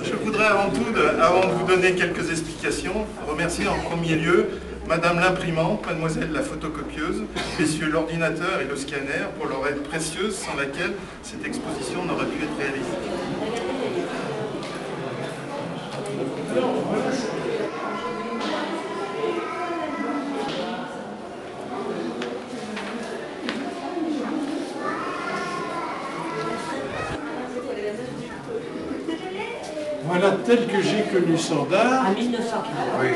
Je voudrais avant de vous donner quelques explications, remercier en premier lieu Madame l'imprimante, Mademoiselle la photocopieuse, Messieurs l'ordinateur et le scanner pour leur aide précieuse sans laquelle cette exposition n'aurait pu être réalisée. Voilà tel que j'ai connu Sandar. À 1940. Oui.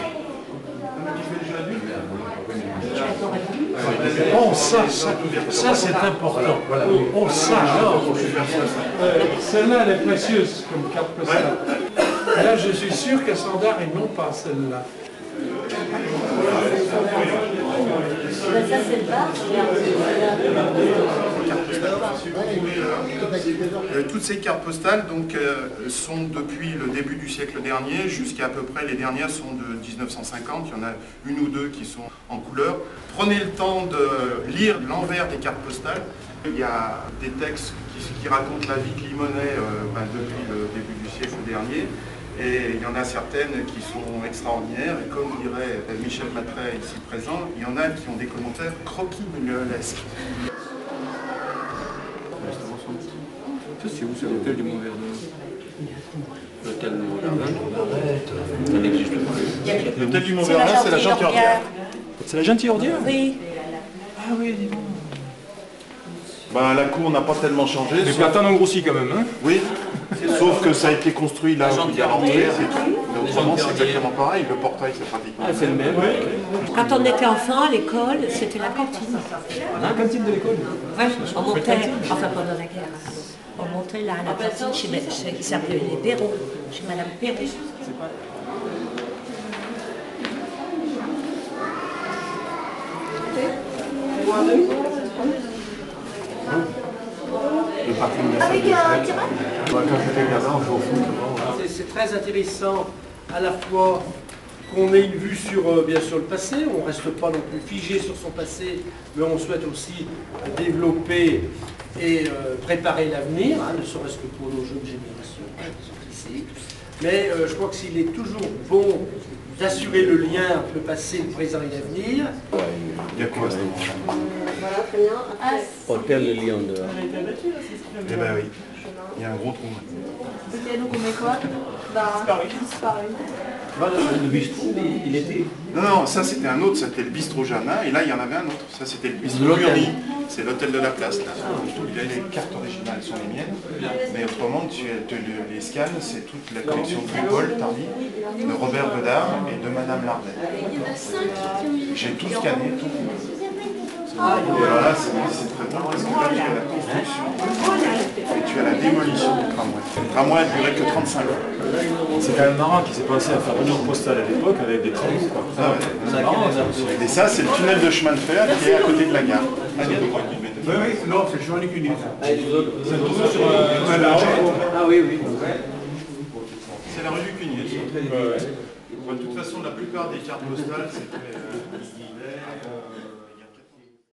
Oh, ça c'est important. Oh, ça alors. Celle-là, elle est précieuse comme carte postale. Là, je suis sûr qu'à Sandar, ils n'ont pas celle-là. Ça, c'est le bar. Toutes ces cartes postales donc, sont depuis le début du siècle dernier jusqu'à peu près, les dernières sont de 1950, il y en a une ou deux qui sont en couleur. Prenez le temps de lire l'envers des cartes postales. Il y a des textes qui racontent la vie de Limonest depuis le début du siècle dernier. Et il y en a certaines qui sont extraordinaires, et comme dirait Michel Matray ici présent, il y en a qui ont des commentaires croquis-millesques. Ça, c'est où? C'est l'hôtel du Mont-Verdun. L'hôtel du Mont-Verdun, ça n'existe pas. L'hôtel du Mont-Verdun, c'est la Gentilordière. C'est la Gentilordière? Oui. Ah oui, dis donc. Ben, la cour n'a pas tellement changé. Les platanes ont grossi quand même, hein? Oui, sauf que ça a été construit là où il y a l'entrée, c'est tout. Mais autrement, c'est exactement pareil. Le portail, c'est pratiquement. Ah, c'est le même. Quand on était enfant à l'école, c'était la cantine. La cantine de l'école? Oui, on montait, enfin pendant la guerre, on montait là à la cantine qui s'appelait les Perrault, chez Madame Perrault. Le parking de la salle de fête. Quand j'étais gamin, on jouait au foot. C'est très intéressant à la fois qu'on ait une vue sur, bien sûr, le passé, on ne reste pas non plus figé sur son passé, mais on souhaite aussi développer et préparer l'avenir, hein, ne serait-ce que pour nos jeunes générations qui sont ici. Mais je crois que s'il est toujours bon d'assurer le lien entre le passé, le présent et l'avenir. Il y a quoi à ce moment-là? Hôtel de Lyon dehors. Eh ben oui, il y a un gros trou. Ok, donc on met quoi? Disparu. Voilà, le bistrot, il était. Non, ça c'était un autre, c'était le bistrot Janin, et là il y en avait un autre. Ça c'était le bistrot Burny, c'est l'hôtel de la place. Là. Les cartes originales sont les miennes, mais autrement, les scans, c'est toute la collection de Paul Tardy, de Robert Bedard et de Madame Lardel. J'ai tout scanné, tout. Et alors là, c'est très drôle parce que là, tu as la construction et tu as la démolition du tramway. Le tramway a duré que 35 ans. C'est quand même marrant qu'il s'est pensé à faire une heure postale à l'époque avec des travaux. Ah ouais. C'est marrant ça. Et ça, c'est le tunnel de chemin de fer qui est à côté de la gare. Oui, non, c'est le chemin du Cunis. C'est toujours sur un large. Ah oui, oui. C'est la rue du Cunier. De toute façon, la plupart des cartes postales, c'était